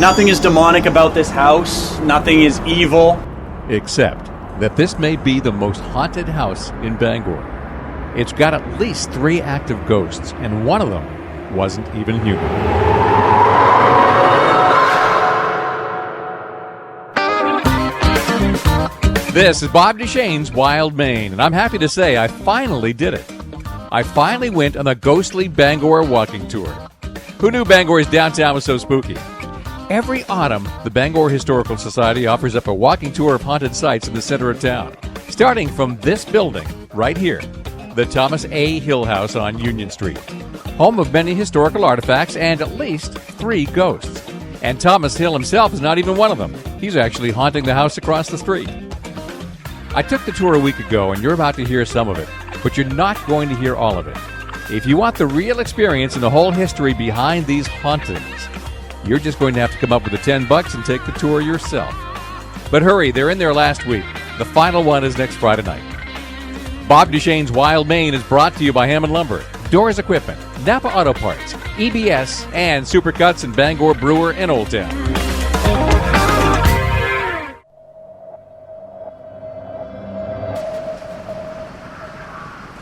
Nothing is demonic about this house. Nothing is evil. Except that this may be the most haunted house in Bangor. It's got at least 3 active ghosts, and one of them wasn't even human. This is Bob Duchesne's Wild Maine, and I'm happy to say I finally did it. I finally went on a ghostly Bangor walking tour. Who knew Bangor's downtown was so spooky? Every autumn, the Bangor Historical Society offers up a walking tour of haunted sites in the center of town, starting from this building right here, the Thomas A. Hill House on Union Street, home of many historical artifacts and at least 3 ghosts. And Thomas Hill himself is not even one of them. He's actually haunting the house across the street. I took the tour a week ago, and you're about to hear some of it, but you're not going to hear all of it. If you want the real experience and the whole history behind these hauntings, you're just going to have to come up with the $10 and take the tour yourself. But hurry, they're in there last week. The final one is next Friday night. Bob Duchesne's Wild Maine is brought to you by Hammond Lumber, Doors Equipment, Napa Auto Parts, EBS, and Supercuts and Bangor Brewer in Old Town.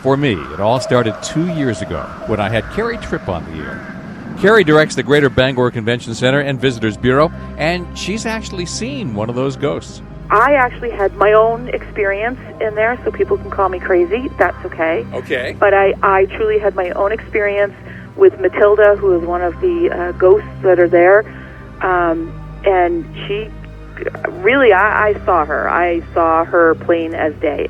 For me, it all started 2 years ago when I had Carrie Tripp on the air. Carrie directs the Greater Bangor Convention Center and Visitors Bureau, and she's actually seen one of those ghosts. I actually had my own experience in there, so people can call me crazy. That's okay. Okay. But I truly had my own experience with Matilda, who is one of the ghosts that are there. And she really, I saw her. I saw her plain as day.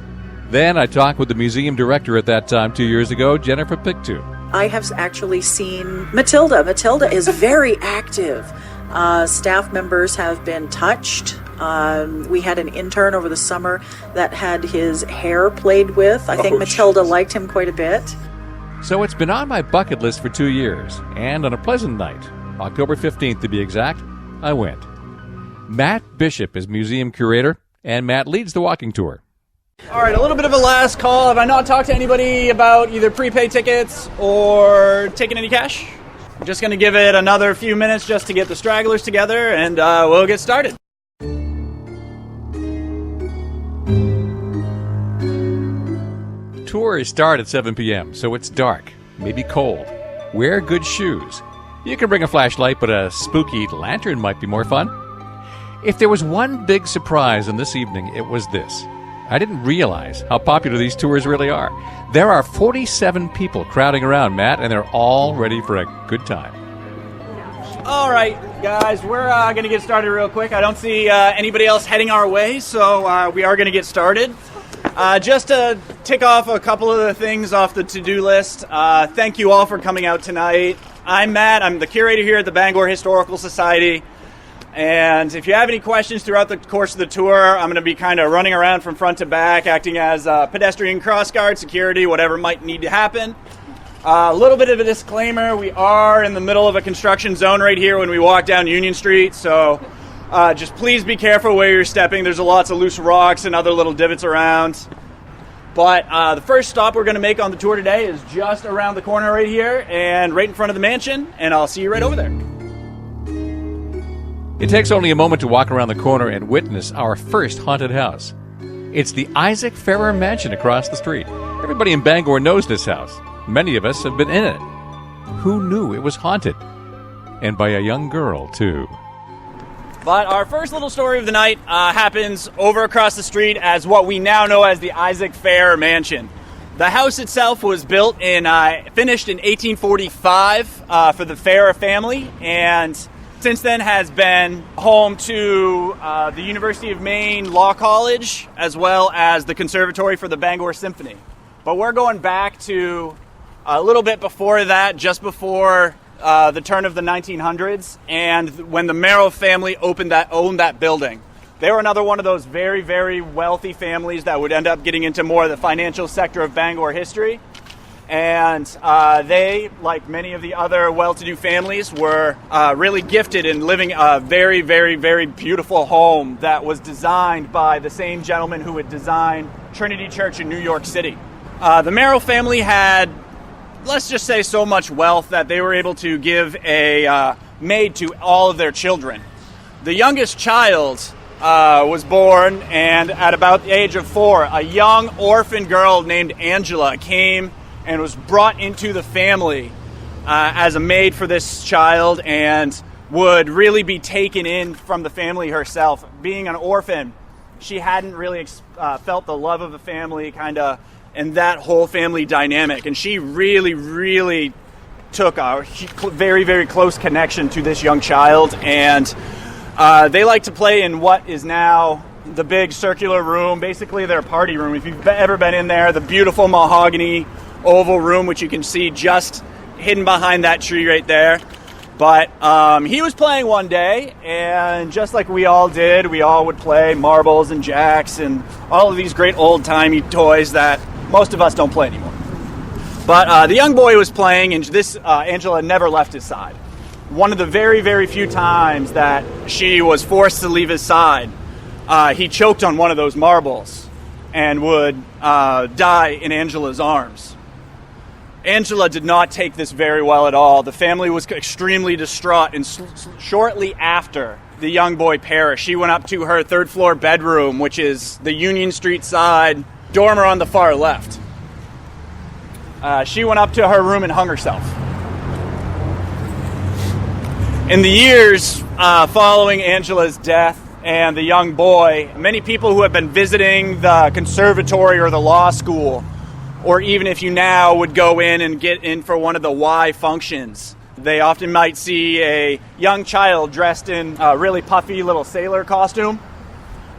Then I talked with the museum director at that time 2 years ago, Jennifer Pictou. I have actually seen Matilda. Matilda is very active. Staff members have been touched. We had an intern over the summer that had his hair played with. I think Matilda liked him quite a bit. So it's been on my bucket list for 2 years, and on a pleasant night, October 15th to be exact, I went. Matt Bishop is museum curator, and Matt leads the walking tour. All right, a little bit of a last call. Have I not talked to anybody about either prepaid tickets or taking any cash? I'm just going to give it another few minutes just to get the stragglers together, and we'll get started. Tours start at 7 p.m., so it's dark, maybe cold. Wear good shoes. You can bring a flashlight, but a spooky lantern might be more fun. If there was one big surprise on this evening, it was this. I didn't realize how popular these tours really are. There are 47 people crowding around, Matt, and they're all ready for a good time. All right, guys, we're going to get started real quick. I don't see anybody else heading our way, so we are going to get started. Just to tick off a couple of the things off the to-do list, thank you all for coming out tonight. I'm Matt. I'm the curator here at the Bangor Historical Society. And if you have any questions throughout the course of the tour, I'm going to be kind of running around from front to back, acting as pedestrian crossguard, security, whatever might need to happen. A little bit of a disclaimer, we are in the middle of a construction zone right here when we walk down Union Street, so just please be careful where you're stepping. There's lots of loose rocks and other little divots around. But the first stop we're going to make on the tour today is just around the corner right here and right in front of the mansion, and I'll see you right over there. It takes only a moment to walk around the corner and witness our first haunted house. It's the Isaac Ferrer Mansion across the street. Everybody in Bangor knows this house. Many of us have been in it. Who knew it was haunted? And by a young girl, too. But our first little story of the night happens over across the street as what we now know as the Isaac Ferrer Mansion. The house itself was built finished in 1845 for the Ferrer family, and since then has been home to the University of Maine Law College, as well as the Conservatory for the Bangor Symphony. But we're going back to a little bit before that, just before the turn of the 1900s, and when the Merrill family owned that building. They were another one of those very, very wealthy families that would end up getting into more of the financial sector of Bangor history. And they, like many of the other well-to-do families, were really gifted in living a very, very, very beautiful home that was designed by the same gentleman who had designed Trinity Church in New York City. The Merrill family had, let's just say, so much wealth that they were able to give a maid to all of their children. The youngest child was born, and at about the age of 4, a young orphan girl named Angela came and was brought into the family as a maid for this child, and would really be taken in from the family herself. Being an orphan, she hadn't really felt the love of the family, kind of, and that whole family dynamic, and she really, really took a very, very close connection to this young child. And they like to play in what is now the big circular room, basically their party room. If you've ever been in there, the beautiful mahogany oval room, which you can see just hidden behind that tree right there. But he was playing one day, and just like we all did, we all would play marbles and jacks and all of these great old-timey toys that most of us don't play anymore. But the young boy was playing, and this Angela never left his side. One of the very, very few times that she was forced to leave his side, he choked on one of those marbles and would die in Angela's arms. Angela did not take this very well at all. The family was extremely distraught, and shortly after the young boy perished, she went up to her third-floor bedroom, which is the Union Street side dormer on the far left. She went up to her room and hung herself. In the years following Angela's death and the young boy, many people who have been visiting the conservatory or the law school, or even if you now would go in and get in for one of the Y functions, they often might see a young child dressed in a really puffy little sailor costume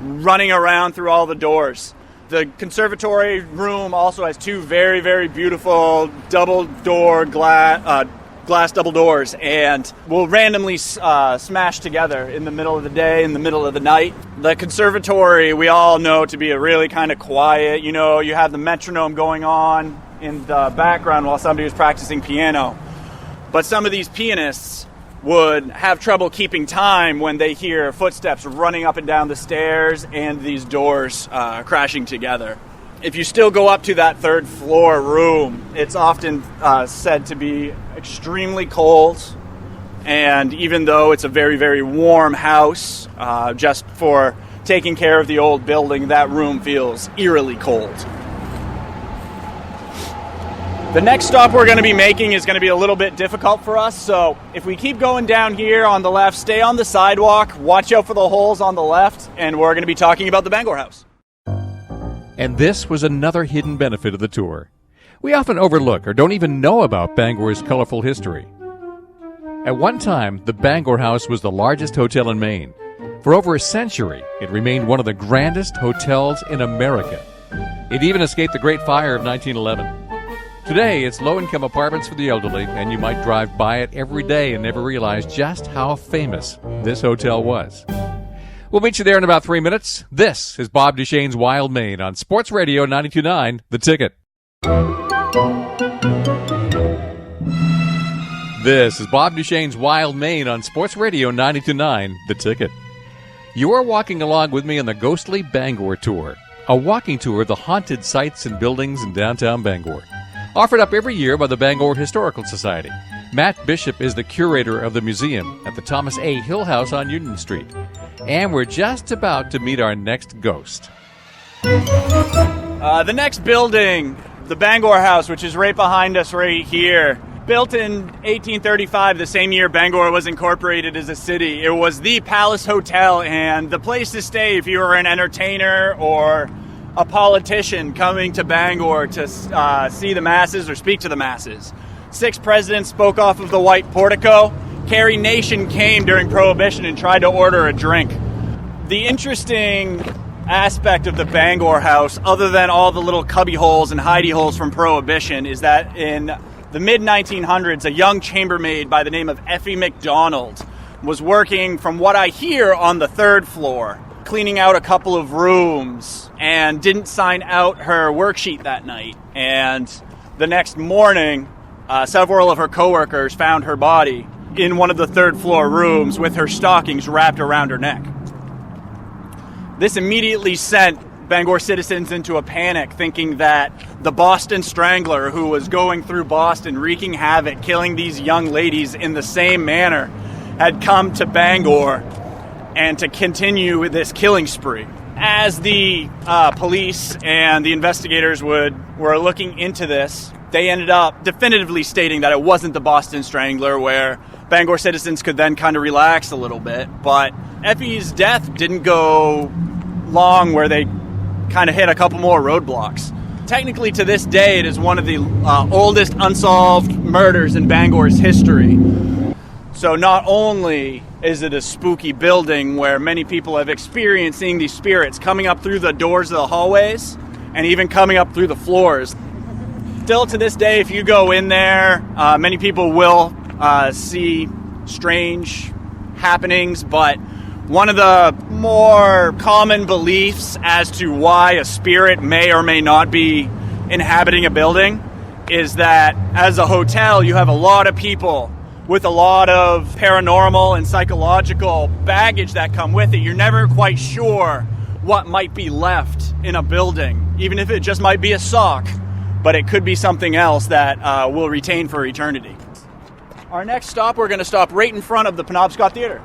running around through all the doors. The conservatory room also has 2 very, very beautiful double-door glass double doors, and will randomly smash together in the middle of the day, in the middle of the night. The conservatory we all know to be a really kind of quiet, you have the metronome going on in the background while somebody was practicing piano. But some of these pianists would have trouble keeping time when they hear footsteps running up and down the stairs and these doors crashing together. If you still go up to that third floor room, it's often said to be extremely cold, and even though it's a very, very warm house, just for taking care of the old building, that room feels eerily cold. The next stop we're going to be making is going to be a little bit difficult for us, so if we keep going down here on the left, stay on the sidewalk, watch out for the holes on the left, and we're going to be talking about the Bangor House. And this was another hidden benefit of the tour. We often overlook or don't even know about Bangor's colorful history. At one time, the Bangor House was the largest hotel in Maine. For over a century, it remained one of the grandest hotels in America. It even escaped the Great Fire of 1911. Today, it's low-income apartments for the elderly, and you might drive by it every day and never realize just how famous this hotel was. We'll meet you there in about 3 minutes. This is Bob Duchesne's Wild Maine on Sports Radio 92.9 The Ticket. This is Bob Duchesne's Wild Maine on Sports Radio 92.9 The Ticket. You are walking along with me on the Ghostly Bangor Tour, a walking tour of the haunted sites and buildings in downtown Bangor. Offered up every year by the Bangor Historical Society. Matt Bishop is the curator of the museum at the Thomas A. Hill House on Union Street. And we're just about to meet our next ghost. The next building, the Bangor House, which is right behind us right here, built in 1835, the same year Bangor was incorporated as a city. It was the Palace Hotel and the place to stay if you were an entertainer or a politician coming to Bangor to see the masses or speak to the masses. 6 presidents spoke off of the white portico. Carrie Nation came during Prohibition and tried to order a drink. The interesting aspect of the Bangor House, other than all the little cubby holes and hidey holes from Prohibition, is that in the mid-1900s, a young chambermaid by the name of Effie McDonald was working, from what I hear, on the 3rd floor, cleaning out a couple of rooms, and didn't sign out her worksheet that night. And the next morning, several of her coworkers found her body in one of the 3rd floor rooms with her stockings wrapped around her neck. This immediately sent Bangor citizens into a panic, thinking that the Boston Strangler, who was going through Boston wreaking havoc, killing these young ladies in the same manner, had come to Bangor and to continue with this killing spree. As the police and the investigators were looking into this, they ended up definitively stating that it wasn't the Boston Strangler, where Bangor citizens could then kind of relax a little bit. But Effie's death didn't go long, where they kind of hit a couple more roadblocks. Technically, to this day, it is one of the oldest unsolved murders in Bangor's history. So not only is it a spooky building where many people have experienced seeing these spirits coming up through the doors of the hallways and even coming up through the floors. Still to this day, if you go in there, many people will see strange happenings, but one of the more common beliefs as to why a spirit may or may not be inhabiting a building is that as a hotel, you have a lot of people with a lot of paranormal and psychological baggage that come with it. You're never quite sure what might be left in a building, even if it just might be a sock, but it could be something else that we'll retain for eternity. Our next stop, we're going to stop right in front of the Penobscot Theatre.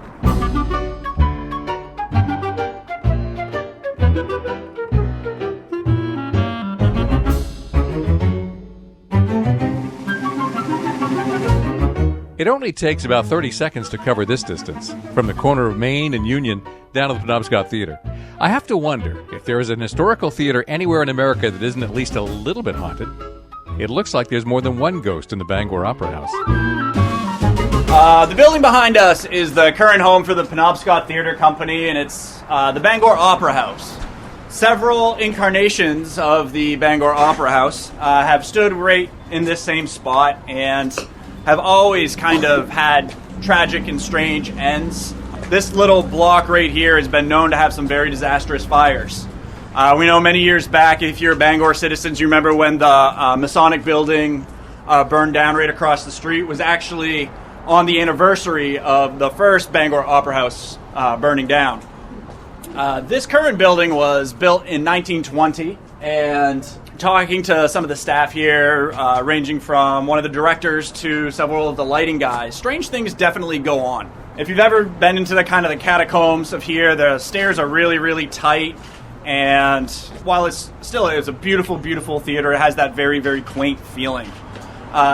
It only takes about 30 seconds to cover this distance, from the corner of Maine and Union down to the Penobscot Theatre. I have to wonder if there is an historical theater anywhere in America that isn't at least a little bit haunted. It looks like there's more than one ghost in the Bangor Opera House. The building behind us is the current home for the Penobscot Theatre Company, and it's the Bangor Opera House. Several incarnations of the Bangor Opera House have stood right in this same spot and have always kind of had tragic and strange ends. This little block right here has been known to have some very disastrous fires. We know many years back, if you're Bangor citizens, you remember when the Masonic building burned down right across the street. It was actually on the anniversary of the first Bangor Opera House burning down. This current building was built in 1920, and talking to some of the staff here, ranging from one of the directors to several of the lighting guys, strange things definitely go on. If you've ever been into the kind of the catacombs of here, the stairs are really, really tight, and while it's a beautiful, beautiful theater, it has that very, very quaint feeling.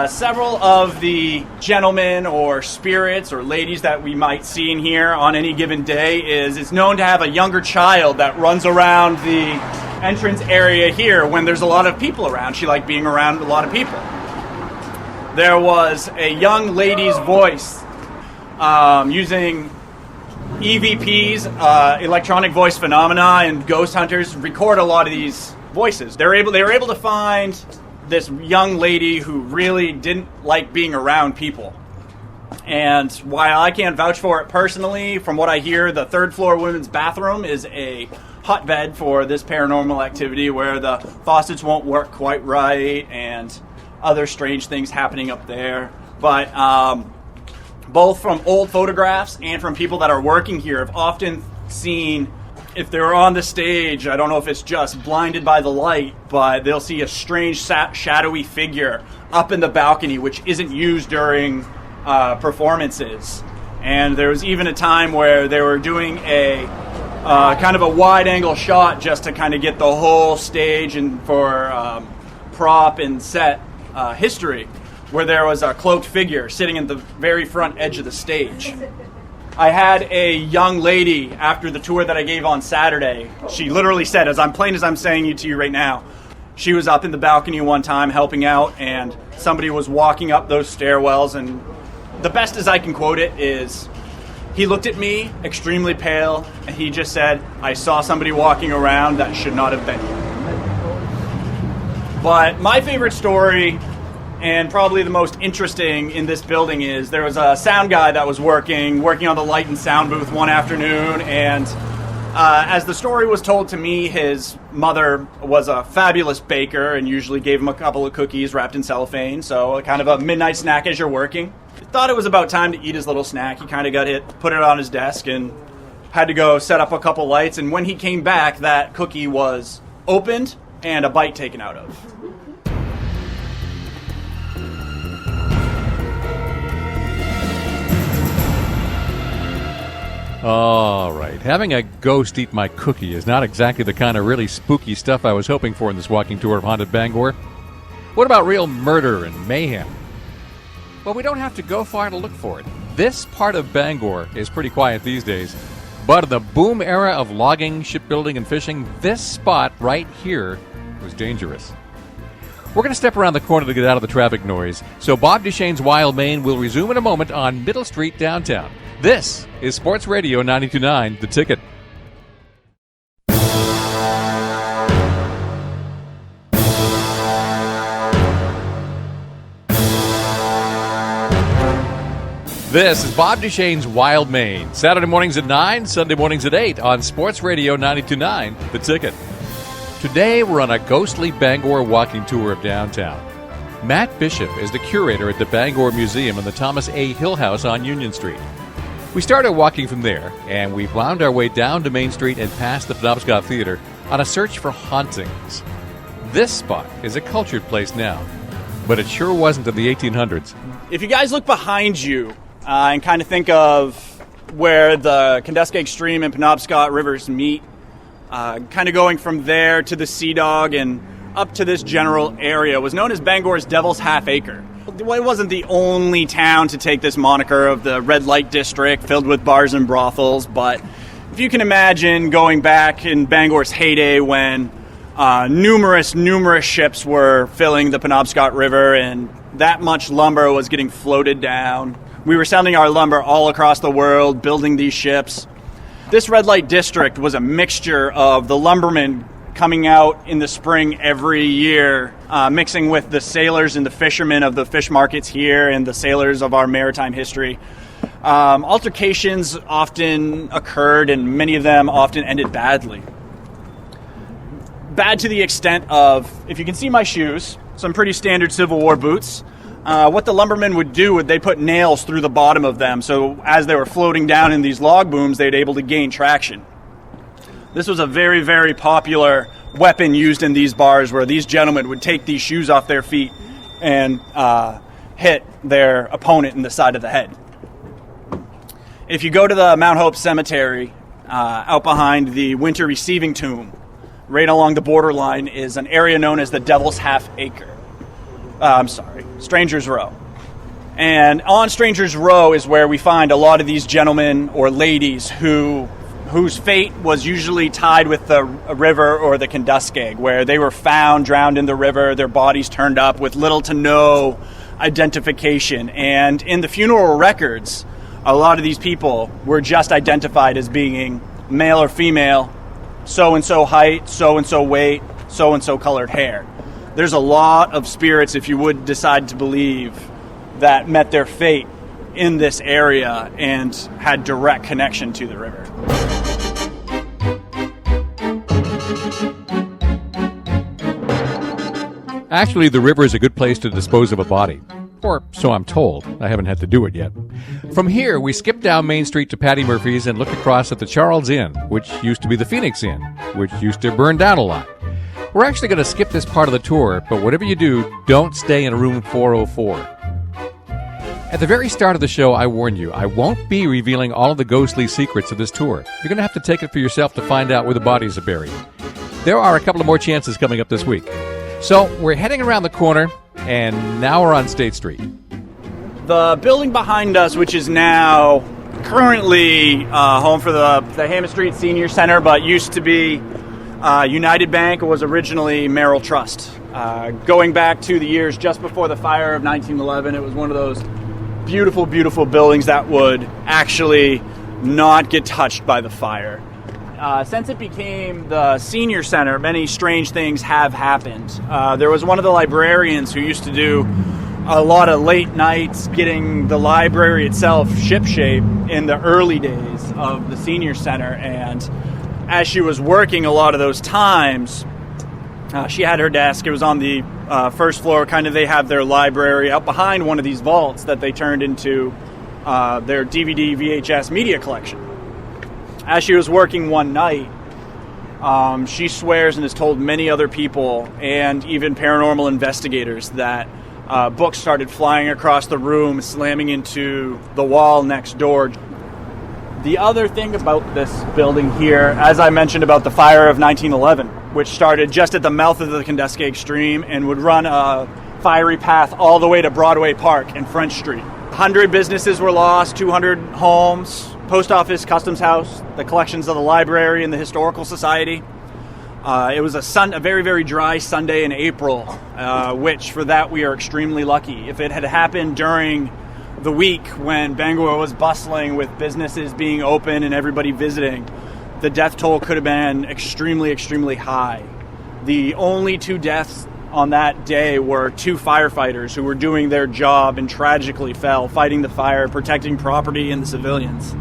Several of the gentlemen or spirits or ladies that we might see in here on any given day it's known to have a younger child that runs around the entrance area here when there's a lot of people around. She liked being around a lot of people. There was a young lady's voice using EVPs, electronic voice phenomena, and ghost hunters record a lot of these voices. They were able to find this young lady who really didn't like being around people. And while I can't vouch for it personally, from what I hear, the third floor women's bathroom is a hotbed for this paranormal activity where the faucets won't work quite right and other strange things happening up there. But both from old photographs and from people that are working here, have often seen, if they're on the stage, I don't know if it's just blinded by the light, but they'll see a strange shadowy figure up in the balcony, which isn't used during performances. And there was even a time where they were doing a kind of a wide-angle shot just to kind of get the whole stage and for prop and set history, where there was a cloaked figure sitting at the very front edge of the stage. I had a young lady after the tour that I gave on Saturday. She literally said, as plain as I'm saying it to you right now, she was up in the balcony one time helping out, and somebody was walking up those stairwells, and the best as I can quote it is, he looked at me, extremely pale, and he just said, "I saw somebody walking around that should not have been here." But my favorite story, and probably the most interesting in this building, is there was a sound guy that was working on the light and sound booth one afternoon, and as the story was told to me, his mother was a fabulous baker and usually gave him a couple of cookies wrapped in cellophane, so kind of a midnight snack as you're working. He thought it was about time to eat his little snack. He kind of got it, put it on his desk, and had to go set up a couple lights, and when he came back, that cookie was opened and a bite taken out of. All right. Having a ghost eat my cookie is not exactly the kind of really spooky stuff I was hoping for in this walking tour of haunted Bangor. What about real murder and mayhem? Well, we don't have to go far to look for it. This part of Bangor is pretty quiet these days, but in the boom era of logging, shipbuilding, and fishing, this spot right here was dangerous. We're going to step around the corner to get out of the traffic noise, so Bob Duchesne's Wild Maine will resume in a moment on Middle Street downtown. This is Sports Radio 92.9, The Ticket. This is Bob Duchesne's Wild Maine. Saturday mornings at 9, Sunday mornings at 8 on Sports Radio 92.9, The Ticket. Today we're on a ghostly Bangor walking tour of downtown. Matt Bishop is the curator at the Bangor Museum in the Thomas A. Hill House on Union Street. We started walking from there, and we wound our way down to Main Street and past the Penobscot Theater on a search for hauntings. This spot is a cultured place now, but it sure wasn't in the 1800s. If you guys look behind you and kind of think of where the Kenduskeag Stream and Penobscot rivers meet, kind of going from there to the Sea Dog and up to this general area, was known as Bangor's Devil's Half Acre. It wasn't the only town to take this moniker of the red light district filled with bars and brothels, but if you can imagine going back in Bangor's heyday when numerous ships were filling the Penobscot River and that much lumber was getting floated down. We were sending our lumber all across the world, building these ships. This red light district was a mixture of the lumbermen coming out in the spring every year, mixing with the sailors and the fishermen of the fish markets here and the sailors of our maritime history. Altercations often occurred, and many of them often ended badly. Bad to the extent of, if you can see my shoes, some pretty standard Civil War boots. What the lumbermen would do would they put nails through the bottom of them, so as they were floating down in these log booms, they'd able to gain traction. This was a very, very popular weapon used in these bars where these gentlemen would take these shoes off their feet and hit their opponent in the side of the head. If you go to the Mount Hope Cemetery, out behind the Winter Receiving Tomb, right along the borderline is an area known as the Devil's Half Acre. Stranger's Row. And on Stranger's Row is where we find a lot of these gentlemen or ladies whose fate was usually tied with the river or the Kenduskeag, where they were found drowned in the river, their bodies turned up with little to no identification. And in the funeral records, a lot of these people were just identified as being male or female, so-and-so height, so-and-so weight, so-and-so colored hair. There's a lot of spirits, if you would decide to believe, that met their fate in this area and had direct connection to the river. Actually, the river is a good place to dispose of a body. Or so I'm told. I haven't had to do it yet. From here, we skip down Main Street to Patty Murphy's and look across at the Charles Inn, which used to be the Phoenix Inn, which used to burn down a lot. We're actually going to skip this part of the tour, but whatever you do, don't stay in room 404. At the very start of the show, I warned you, I won't be revealing all of the ghostly secrets of this tour. You're going to have to take it for yourself to find out where the bodies are buried. There are a couple of more chances coming up this week. So we're heading around the corner, and now we're on State Street. The building behind us, which is now currently home for the Hammond Street Senior Center, but used to be United Bank, was originally Merrill Trust. Going back to the years just before the fire of 1911, it was one of those beautiful, beautiful buildings that would actually not get touched by the fire. Since it became the senior center, many strange things have happened. There was one of the librarians who used to do a lot of late nights getting the library itself shipshape in the early days of the senior center, and as she was working a lot of those times, she had her desk. It was on the first floor. Kind of, they have their library out behind one of these vaults that they turned into their DVD, VHS media collection. As she was working one night, she swears and has told many other people and even paranormal investigators that books started flying across the room, slamming into the wall next door. The other thing about this building here, as I mentioned about the fire of 1911, which started just at the mouth of the Kenduskeag Stream and would run a fiery path all the way to Broadway Park and French Street. 100 businesses were lost, 200 homes, post office, customs house, the collections of the library and the historical society. It was a very, very dry Sunday in April, which for that we are extremely lucky. If it had happened during the week when Bangor was bustling with businesses being open and everybody visiting, the death toll could have been extremely, extremely high. The only 2 deaths on that day were 2 firefighters who were doing their job and tragically fell, fighting the fire, protecting property and the civilians.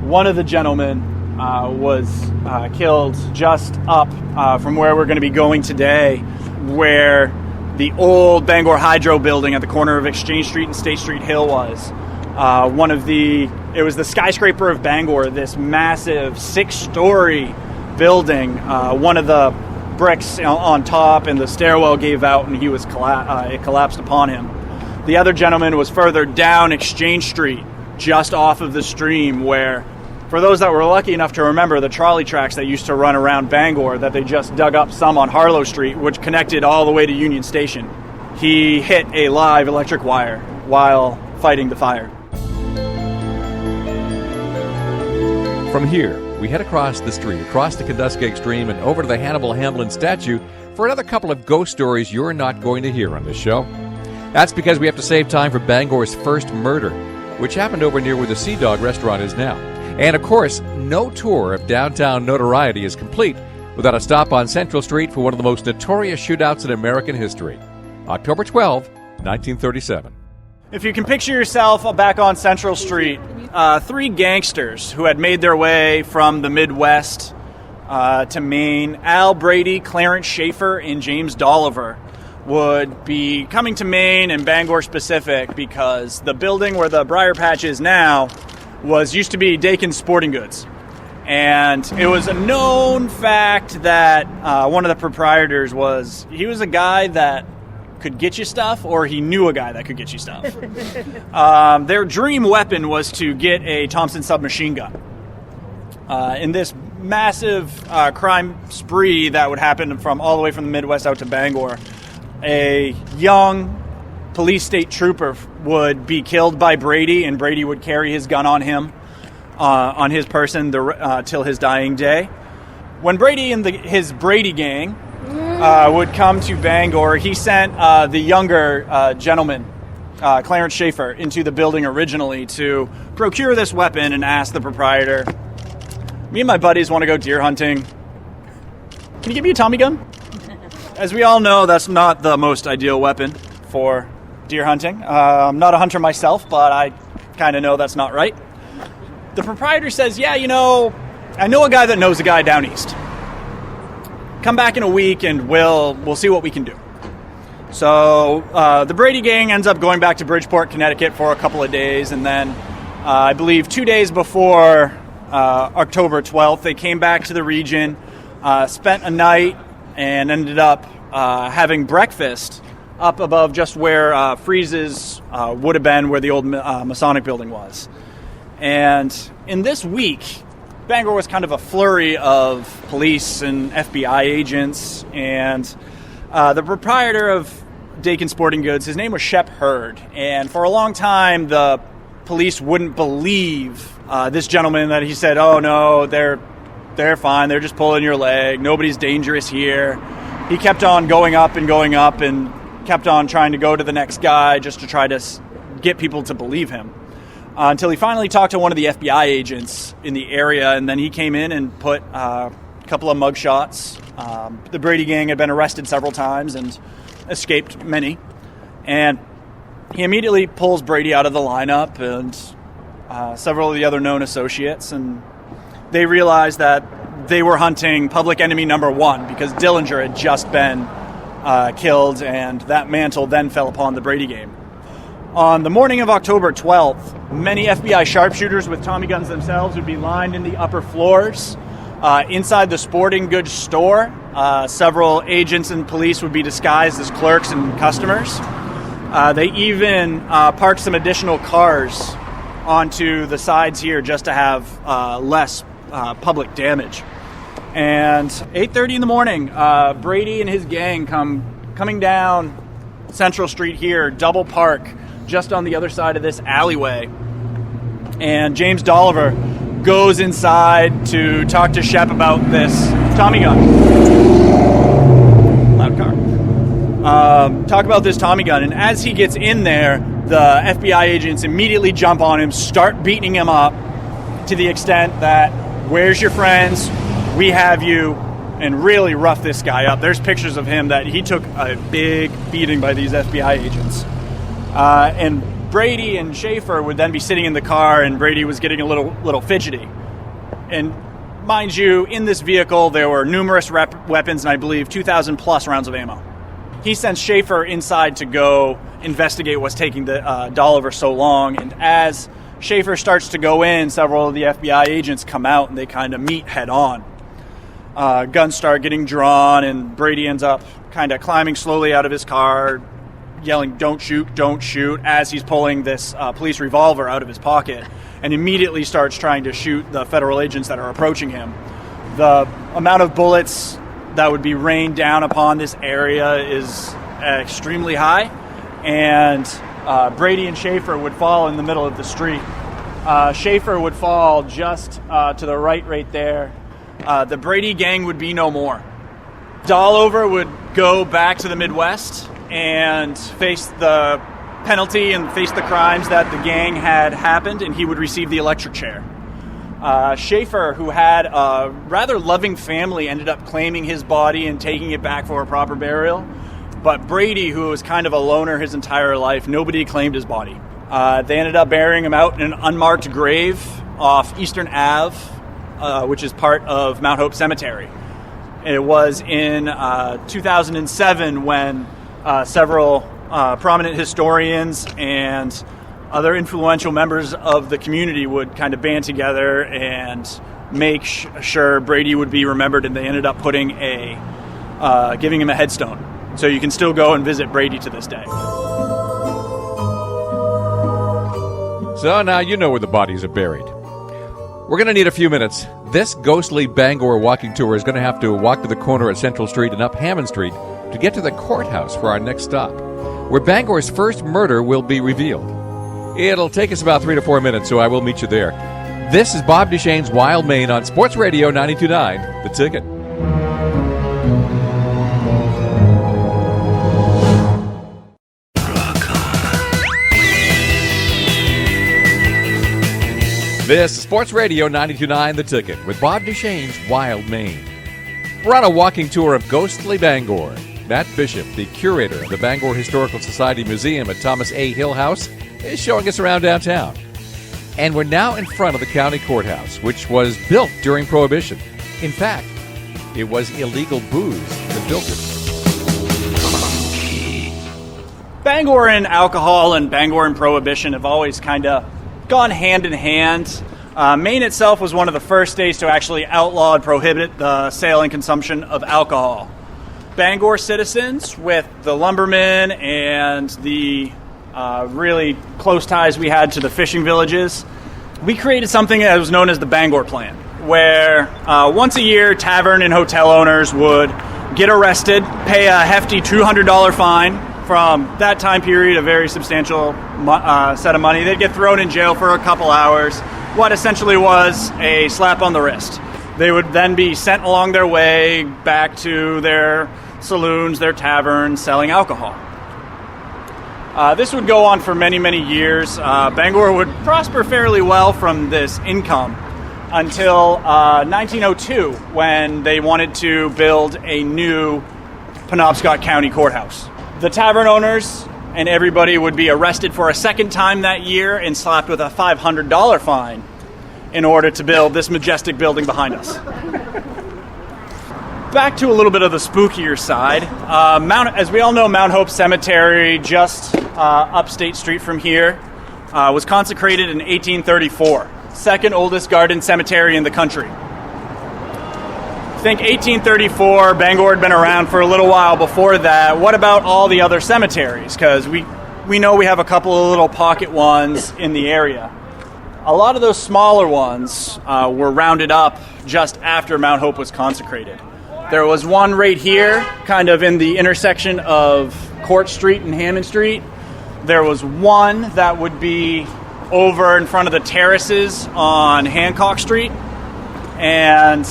One of the gentlemen was killed just up from where we're going to be going today, where the old Bangor Hydro building at the corner of Exchange Street and State Street Hill was. It was the skyscraper of Bangor, this massive 6-story building. One of the bricks on top and the stairwell gave out and it collapsed upon him. The other gentleman was further down Exchange Street, just off of the stream, where, for those that were lucky enough to remember the trolley tracks that used to run around Bangor, that they just dug up some on Harlow Street, which connected all the way to Union Station. He hit a live electric wire while fighting the fire. From here, we head across the street, across the Kenduskeag Stream, and over to the Hannibal Hamlin statue for another couple of ghost stories you're not going to hear on this show. That's because we have to save time for Bangor's first murder, which happened over near where the Sea Dog restaurant is now. And, of course, no tour of downtown notoriety is complete without a stop on Central Street for one of the most notorious shootouts in American history. October 12, 1937. If you can picture yourself back on Central Street, 3 gangsters who had made their way from the Midwest to Maine, Al Brady, Clarence Schaefer, and James Dolliver, would be coming to Maine and Bangor specific because the building where the Briar Patch is now used to be Duchesne Sporting Goods. And it was a known fact that one of the proprietors was a guy that could get you stuff, or he knew a guy that could get you stuff. Their dream weapon was to get a Thompson submachine gun. In this massive crime spree that would happen from all the way from the Midwest out to Bangor, a young police state trooper would be killed by Brady, and Brady would carry his gun on him, on his person till his dying day. When Brady and his Brady Gang would come to Bangor, he sent the younger gentleman, Clarence Schaefer, into the building originally to procure this weapon and ask the proprietor, "Me and my buddies want to go deer hunting. Can you give me a Tommy gun?" As we all know, that's not the most ideal weapon for deer hunting. I'm not a hunter myself, but I kind of know that's not right. The proprietor says, "Yeah, I know a guy that knows a guy down east. Come back in a week and we'll see what we can do." So the Brady Gang ends up going back to Bridgeport, Connecticut for a couple of days, and then I believe 2 days before October 12th, they came back to the region, spent a night, and ended up having breakfast up above just where Freeze's would have been, where the old Masonic building was. And in this week, Bangor was kind of a flurry of police and FBI agents, and the proprietor of Duchesne Sporting Goods, his name was Shep Hurd, and for a long time the police wouldn't believe this gentleman, that he said, "Oh no, they're fine, they're just pulling your leg, nobody's dangerous here." He kept on going up and kept on trying to go to the next guy just to try to get people to believe him. Until he finally talked to one of the FBI agents in the area, and then he came in and put a couple of mugshots. The Brady Gang had been arrested several times and escaped many. And he immediately pulls Brady out of the lineup and several of the other known associates, and they realized that they were hunting public enemy number 1 because Dillinger had just been killed, and that mantle then fell upon the Brady Gang. On the morning of October 12th, many FBI sharpshooters with Tommy guns themselves would be lined in the upper floors. Inside the sporting goods store, several agents and police would be disguised as clerks and customers. They even parked some additional cars onto the sides here just to have less public damage. And 8:30 in the morning, Brady and his gang coming down Central Street here, double park just on the other side of this alleyway. And James Dolliver goes inside to talk to Shep about this Tommy gun. Loud car. Talk about this Tommy gun. And as he gets in there, the FBI agents immediately jump on him, start beating him up to the extent that, where's your friends? We have you, and really rough this guy up. There's pictures of him that he took a big beating by these FBI agents. And Brady and Schaefer would then be sitting in the car, and Brady was getting a little fidgety. And mind you, in this vehicle, there were numerous weapons, and I believe 2,000 plus rounds of ammo. He sends Schaefer inside to go investigate what's taking the Dolliver so long, and as Schaefer starts to go in, several of the FBI agents come out, and they kind of meet head on. Guns start getting drawn, and Brady ends up kind of climbing slowly out of his car, yelling, "Don't shoot, don't shoot," as he's pulling this police revolver out of his pocket, and immediately starts trying to shoot the federal agents that are approaching him. The amount of bullets that would be rained down upon this area is extremely high, and Brady and Schaefer would fall in the middle of the street. Schaefer would fall just to the right there. The Brady Gang would be no more. Dolliver would go back to the Midwest and face the penalty and face the crimes that the gang had happened, and he would receive the electric chair. Schaefer, who had a rather loving family, ended up claiming his body and taking it back for a proper burial. But Brady, who was kind of a loner his entire life, nobody claimed his body. They ended up burying him out in an unmarked grave off Eastern Ave, which is part of Mount Hope Cemetery. It was in 2007 when several prominent historians and other influential members of the community would kind of band together and make sure Brady would be remembered, and they ended up putting giving him a headstone. So you can still go and visit Brady to this day. So now you know where the bodies are buried. We're going to need a few minutes. This ghostly Bangor walking tour is going to have to walk to the corner at Central Street and up Hammond Street to get to the courthouse for our next stop, where Bangor's first murder will be revealed. It'll take us about 3 to 4 minutes, so I will meet you there. This is Bob Duchesne's Wild Maine on Sports Radio 92.9, The Ticket. This is Sports Radio 92.9 The Ticket with Bob Duchesne's Wild Maine. We're on a walking tour of ghostly Bangor. Matt Bishop, the curator of the Bangor Historical Society Museum at Thomas A. Hill House, is showing us around downtown. And we're now in front of the county courthouse, which was built during Prohibition. In fact, it was illegal booze that built it. Bangor and alcohol and Bangor and Prohibition have always kind of gone hand in hand. Maine itself was one of the first states to actually outlaw and prohibit the sale and consumption of alcohol. Bangor citizens, with the lumbermen and the really close ties we had to the fishing villages, we created something that was known as the Bangor Plan, where once a year tavern and hotel owners would get arrested, pay a hefty $200 fine. From that time period, a very substantial set of money. They'd get thrown in jail for a couple hours, what essentially was a slap on the wrist. They would then be sent along their way back to their saloons, their taverns, selling alcohol. This would go on for many, many years. Bangor would prosper fairly well from this income until 1902, when they wanted to build a new Penobscot County courthouse. The tavern owners and everybody would be arrested for a second time that year and slapped with a $500 fine in order to build this majestic building behind us. Back to a little bit of the spookier side. As we all know, Mount Hope Cemetery, just up State Street from here, was consecrated in 1834. Second oldest garden cemetery in the country. Think 1834, Bangor had been around for a little while before that. What about all the other cemeteries? Because we know we have a couple of little pocket ones in the area. A lot of those smaller ones were rounded up just after Mount Hope was consecrated. There was one right here, kind of in the intersection of Court Street and Hammond Street. There was one that would be over in front of the terraces on Hancock Street, and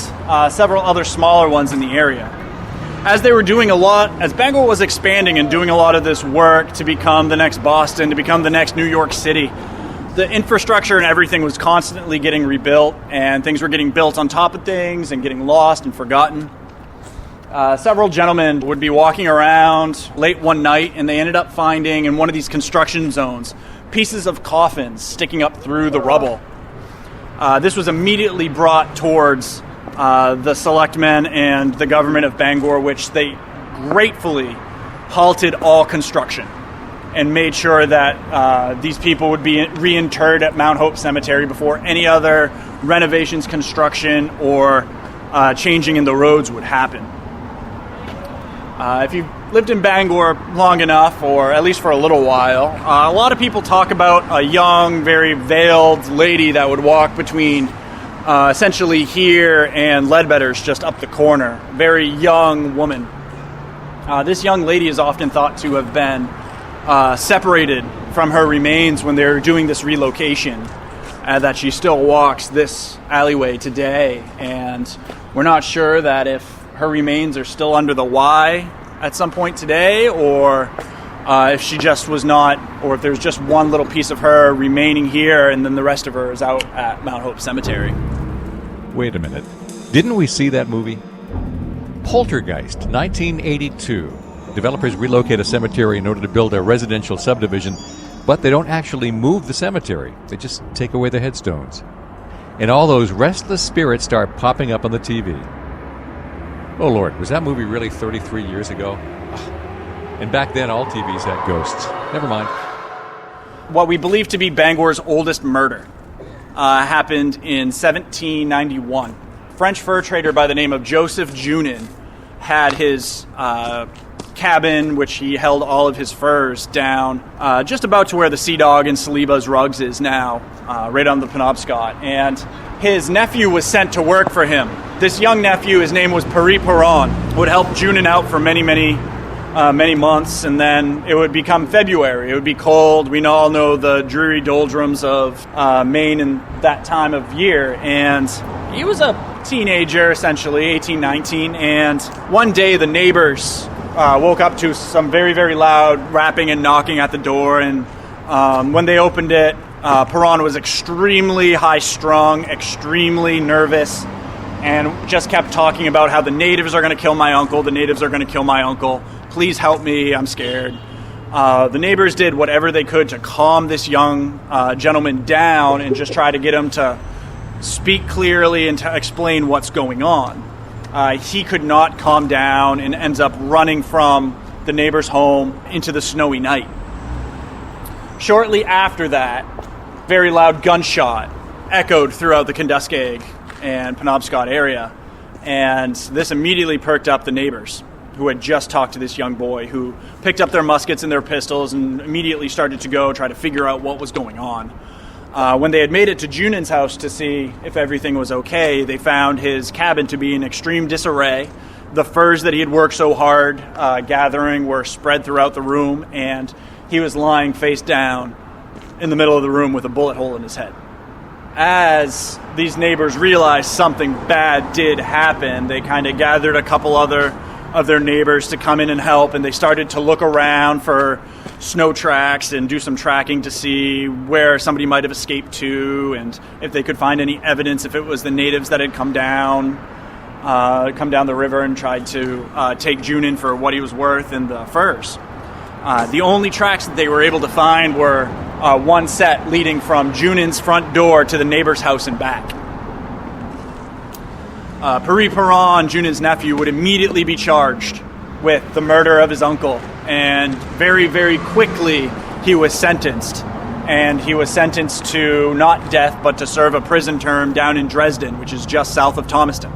several other smaller ones in the area. As they were doing as Bangor was expanding and doing a lot of this work to become the next Boston, to become the next New York City, the infrastructure and everything was constantly getting rebuilt, and things were getting built on top of things and getting lost and forgotten. Several gentlemen would be walking around late one night, and they ended up finding in one of these construction zones pieces of coffins sticking up through the rubble. This was immediately brought towards the selectmen and the government of Bangor, which they gratefully halted all construction and made sure that these people would be reinterred at Mount Hope Cemetery before any other renovations, construction, or changing in the roads would happen. If you've lived in Bangor long enough, or at least for a little while, a lot of people talk about a young, very veiled lady that would walk between essentially here and Ledbetter's just up the corner. Very young woman. This young lady is often thought to have been separated from her remains when they're doing this relocation, that she still walks this alleyway today, and we're not sure that if her remains are still under the Y at some point today, or if she just was not, or if there's just one little piece of her remaining here and then the rest of her is out at Mount Hope Cemetery. Wait a minute. Didn't we see that movie? Poltergeist, 1982. Developers relocate a cemetery in order to build a residential subdivision, but they don't actually move the cemetery. They just take away the headstones. And all those restless spirits start popping up on the TV. Oh, Lord, was that movie really 33 years ago? And back then, all TVs had ghosts. Never mind. What we believe to be Bangor's oldest murder happened in 1791. French fur trader by the name of Joseph Duchesne had his cabin, which he held all of his furs, down just about to where the Sea Dog and Saliba's Rugs is now, right on the Penobscot. And his nephew was sent to work for him. This young nephew, his name was Paris Perron, would help Duchesne out for many months, and then it would become February. It would be cold. We all know the dreary doldrums of Maine in that time of year. And he was a teenager, essentially, 18, 19. And one day the neighbors woke up to some very, very loud rapping and knocking at the door. And when they opened it, Perron was extremely high-strung, extremely nervous, and just kept talking about how the natives are going to kill my uncle. The natives are going to kill my uncle. Please help me. I'm scared. The neighbors did whatever they could to calm this young gentleman down and just try to get him to speak clearly and to explain what's going on. He could not calm down and ends up running from the neighbor's home into the snowy night. Shortly after that, very loud gunshot echoed throughout the Kenduskeag and Penobscot area, and this immediately perked up the neighbors, who had just talked to this young boy, who picked up their muskets and their pistols and immediately started to go try to figure out what was going on. When they had made it to Duchesne's house to see if everything was okay, they found his cabin to be in extreme disarray. The furs that he had worked so hard gathering were spread throughout the room, and he was lying face down in the middle of the room with a bullet hole in his head. As these neighbors realized something bad did happen, they kind of gathered a couple other of their neighbors to come in and help, and they started to look around for snow tracks and do some tracking to see where somebody might have escaped to, and if they could find any evidence if it was the natives that had come down the river and tried to take Duchesne for what he was worth in the furs. The only tracks that they were able to find were one set leading from Duchesne's front door to the neighbor's house and back. Paris Perron, Duchesne's nephew, would immediately be charged with the murder of his uncle, and very, very quickly he was sentenced. And he was sentenced to not death, but to serve a prison term down in Dresden, which is just south of Thomaston,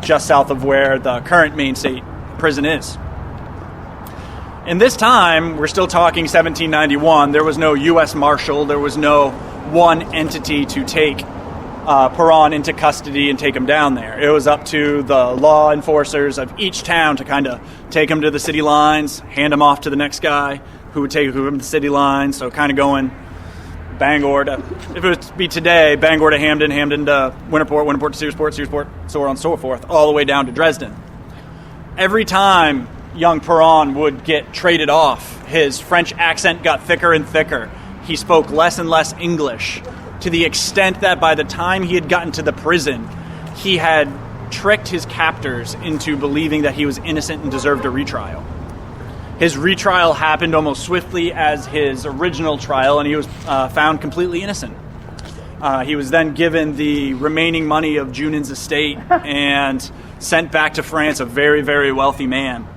just south of where the current Maine State prison is. In this time, we're still talking 1791, there was no U.S. Marshal, there was no one entity to take Perron into custody and take him down there. It was up to the law enforcers of each town to kind of take him to the city lines, hand him off to the next guy who would take him to the city lines. So kind of going Bangor to, if it was to be today, Bangor to Hamden, Hamden to Winterport, Winterport to Searsport, Searsport, so on and so forth, all the way down to Dresden. Every time young Perron would get traded off, his French accent got thicker and thicker. He spoke less and less English, to the extent that by the time he had gotten to the prison, he had tricked his captors into believing that he was innocent and deserved a retrial. His retrial happened almost swiftly as his original trial, and he was found completely innocent. He was then given the remaining money of Junin's estate and sent back to France, a very, very wealthy man.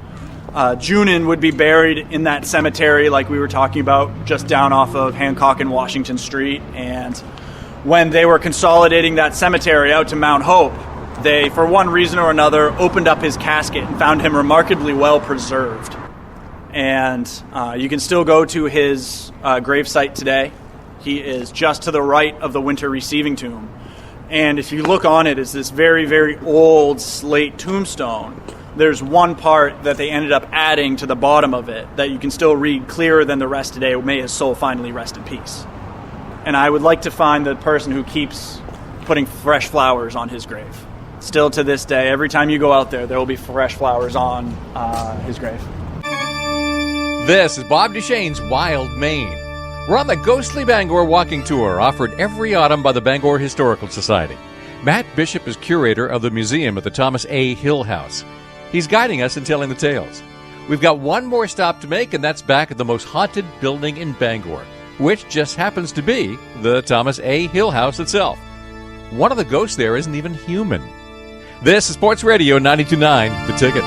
Junin would be buried in that cemetery like we were talking about, just down off of Hancock and Washington Street. And when they were consolidating that cemetery out to Mount Hope, they, for one reason or another, opened up his casket and found him remarkably well preserved. And you can still go to his gravesite today. He is just to the right of the winter receiving tomb. And if you look on it, it's this very, very old slate tombstone. There's one part that they ended up adding to the bottom of it that you can still read clearer than the rest today. May his soul finally rest in peace. And I would like to find the person who keeps putting fresh flowers on his grave. Still to this day, every time you go out there, there will be fresh flowers on his grave. This is Bob Duchesne's Wild Maine. We're on the Ghostly Bangor walking tour, offered every autumn by the Bangor Historical Society. Matt Bishop is curator of the museum at the Thomas A. Hill House. He's guiding us in telling the tales. We've got one more stop to make, and that's back at the most haunted building in Bangor, which just happens to be the Thomas A. Hill House itself. One of the ghosts there isn't even human. This is Sports Radio 92.9, The Ticket.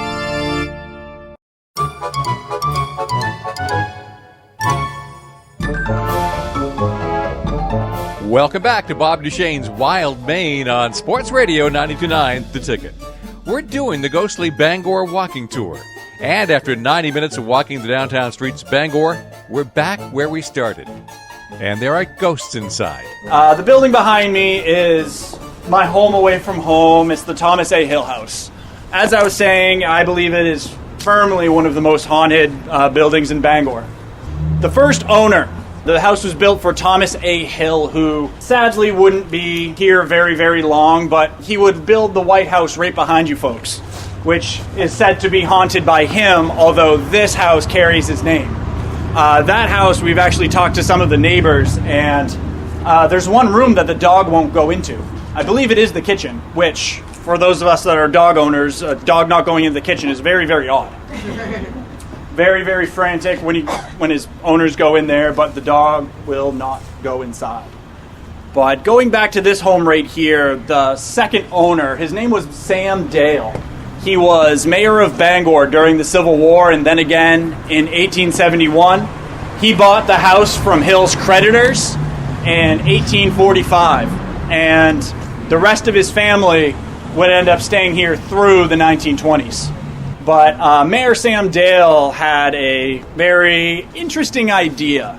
Welcome back to Bob Duchesne's Wild Maine on Sports Radio 92.9, The Ticket. We're doing the ghostly Bangor walking tour. And after 90 minutes of walking the downtown streets of Bangor, we're back where we started. And there are ghosts inside. The building behind me is my home away from home. It's the Thomas A. Hill House. As I was saying, I believe it is firmly one of the most haunted buildings in Bangor. The first owner, the house was built for Thomas A. Hill, who sadly wouldn't be here very, very long, but he would build the White House right behind you folks, which is said to be haunted by him, although this house carries his name. That house, we've actually talked to some of the neighbors, and there's one room that the dog won't go into. I believe it is the kitchen, which, for those of us that are dog owners, a dog not going into the kitchen is very, very odd. Very, very frantic when his owners go in there, but the dog will not go inside. But going back to this home right here, the second owner, his name was Sam Dale. He was mayor of Bangor during the Civil War, and then again in 1871. He bought the house from Hill's creditors in 1845, and the rest of his family would end up staying here through the 1920s. But Mayor Sam Dale had a very interesting idea.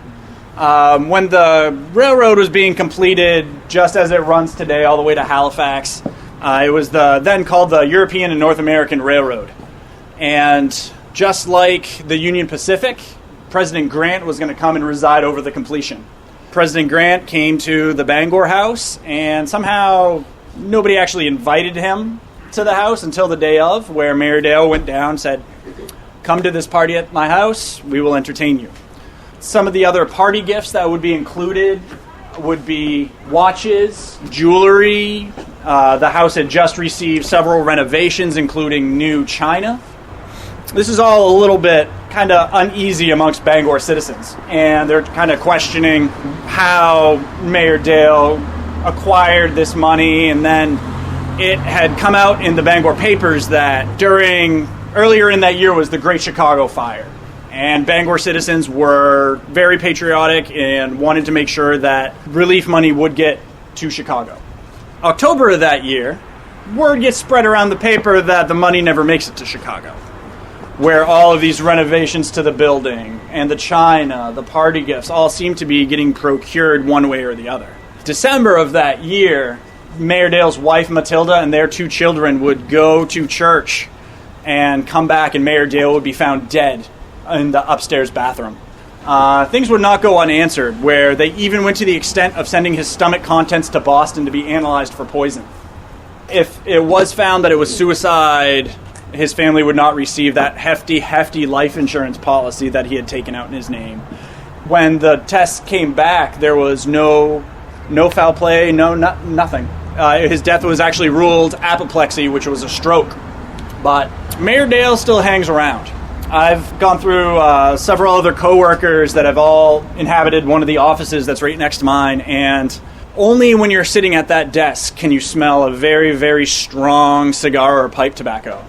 When the railroad was being completed, just as it runs today all the way to Halifax, it was then called the European and North American Railroad. And just like the Union Pacific, President Grant was going to come and reside over the completion. President Grant came to the Bangor House, and somehow nobody actually invited him to the house until the day of, where Mayor Dale went down and said, "Come to this party at my house, we will entertain you." Some of the other party gifts that would be included would be watches, jewelry. The house had just received several renovations, including new china. This is all a little bit kind of uneasy amongst Bangor citizens, and they're kind of questioning how Mayor Dale acquired this money. And then it had come out in the Bangor papers that earlier in that year was the Great Chicago Fire. And Bangor citizens were very patriotic and wanted to make sure that relief money would get to Chicago. October of that year, word gets spread around the paper that the money never makes it to Chicago. where all of these renovations to the building and the china, the party gifts, all seem to be getting procured one way or the other. December of that year, Mayor Dale's wife, Matilda, and their 2 children would go to church and come back, and Mayor Dale would be found dead in the upstairs bathroom. Things would not go unanswered, where they even went to the extent of sending his stomach contents to Boston to be analyzed for poison. If it was found that it was suicide, his family would not receive that hefty life insurance policy that he had taken out in his name. When the tests came back, there was no foul play, nothing. His death was actually ruled apoplexy, which was a stroke. But Mayor Dale still hangs around. I've gone through several other coworkers that have all inhabited one of the offices that's right next to mine, and only when you're sitting at that desk can you smell a very, very strong cigar or pipe tobacco.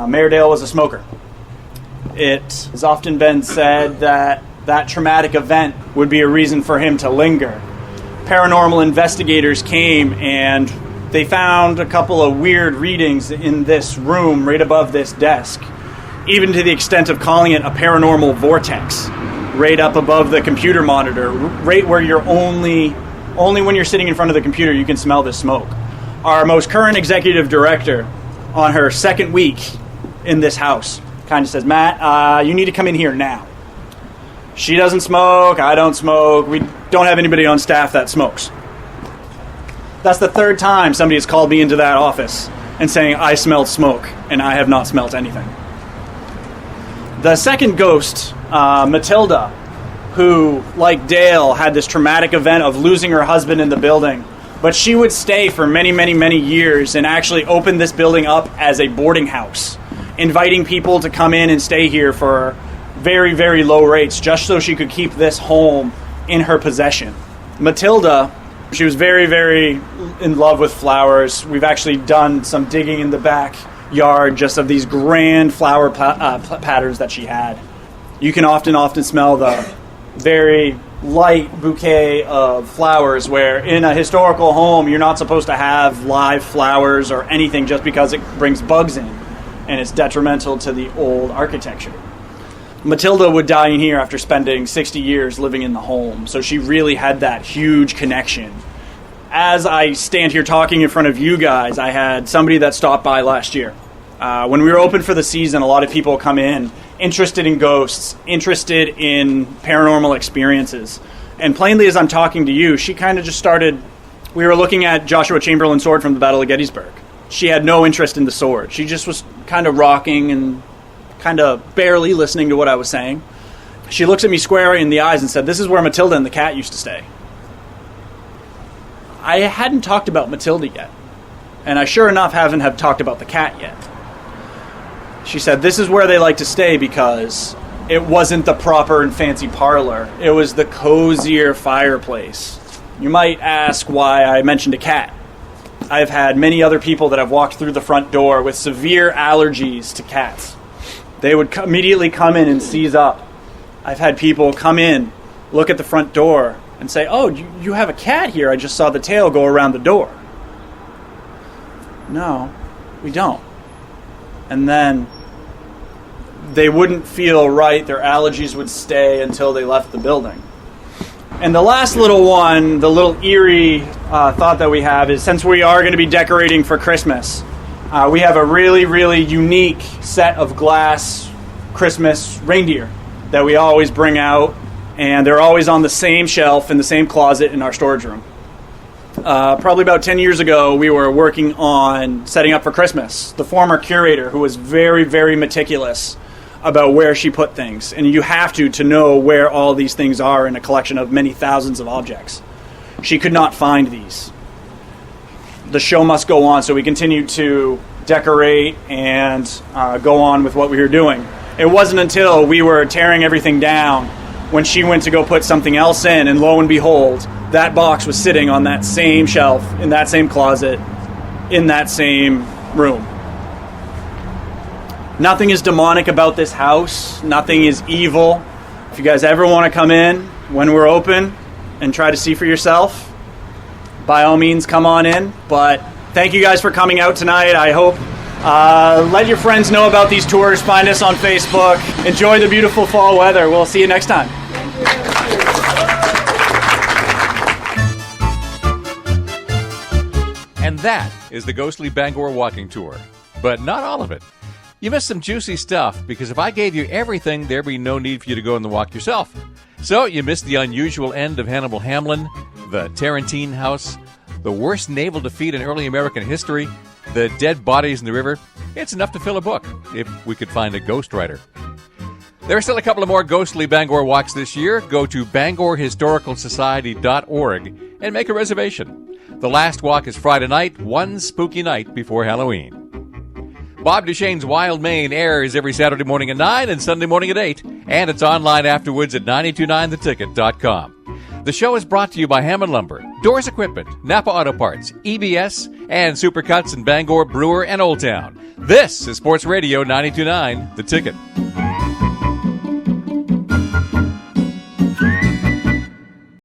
Mayor Dale was a smoker. It has often been said that that traumatic event would be a reason for him to linger. Paranormal investigators came and they found a couple of weird readings in this room right above this desk, even to the extent of calling it a paranormal vortex, right up above the computer monitor, right where you're only when you're sitting in front of the computer you can smell this smoke. Our most current executive director, on her second week in this house, kind of says, Matt, you need to come in here now. She doesn't smoke, I don't smoke, we don't have anybody on staff that smokes. That's the 3rd time somebody has called me into that office and saying I smelled smoke, and I have not smelled anything. The second ghost, Matilda, who, like Dale, had this traumatic event of losing her husband in the building, but she would stay for many, many, many years and actually open this building up as a boarding house, inviting people to come in and stay here for very, very low rates, just so she could keep this home in her possession. Matilda, she was very, very in love with flowers. We've actually done some digging in the backyard just of these grand flower patterns that she had. You can often smell the very light bouquet of flowers, where in a historical home you're not supposed to have live flowers or anything just because it brings bugs in and it's detrimental to the old architecture. Matilda would die in here after spending 60 years living in the home, so she really had that huge connection. As I stand here talking in front of you guys, I had somebody that stopped by last year. When we were open for the season, a lot of people come in interested in ghosts, interested in paranormal experiences. And plainly, as I'm talking to you, she kind of just started... We were looking at Joshua Chamberlain's sword from the Battle of Gettysburg. She had no interest in the sword. She just was kind of rocking and kind of barely listening to what I was saying. She looks at me squarely in the eyes and said, "This is where Matilda and the cat used to stay." I hadn't talked about Matilda yet. And I sure enough haven't have talked about the cat yet. She said, "This is where they like to stay because it wasn't the proper and fancy parlor. It was the cozier fireplace." You might ask why I mentioned a cat. I've had many other people that have walked through the front door with severe allergies to cats. They would immediately come in and seize up. I've had people come in, look at the front door, and say, "Oh, you have a cat here. I just saw the tail go around the door." No, we don't. And then they wouldn't feel right. Their allergies would stay until they left the building. And the last little one, the little eerie thought that we have is, since we are going to be decorating for Christmas, we have a really, really unique set of glass Christmas reindeer that we always bring out, and they're always on the same shelf in the same closet in our storage room. Probably about 10 years ago, we were working on setting up for Christmas. The former curator, who was very, very meticulous about where she put things, and you have to know where all these things are in a collection of many thousands of objects. She could not find these. The show must go on, so we continued to decorate and go on with what we were doing. It wasn't until we were tearing everything down when she went to go put something else in, and lo and behold, that box was sitting on that same shelf, in that same closet, in that same room. Nothing is demonic about this house. Nothing is evil. If you guys ever want to come in when we're open and try to see for yourself, by all means, come on in. But thank you guys for coming out tonight. I hope Let your friends know about these tours. Find us on Facebook. Enjoy the beautiful fall weather. We'll see you next time. And that is the Ghostly Bangor Walking Tour. But not all of it. You missed some juicy stuff, because if I gave you everything, there'd be no need for you to go on the walk yourself. So you missed the unusual end of Hannibal Hamlin, the Tarantine House, the worst naval defeat in early American history, the dead bodies in the river. It's enough to fill a book, if we could find a ghostwriter. There are still a couple of more Ghostly Bangor walks this year. Go to bangorhistoricalsociety.org and make a reservation. The last walk is Friday night, one spooky night before Halloween. Bob Duchesne's Wild Maine airs every Saturday morning at 9 and Sunday morning at 8, and it's online afterwards at 929theticket.com. The show is brought to you by Hammond Lumber, Doors Equipment, Napa Auto Parts, EBS, and Supercuts in Bangor, Brewer, and Old Town. This is Sports Radio 92.9 The Ticket.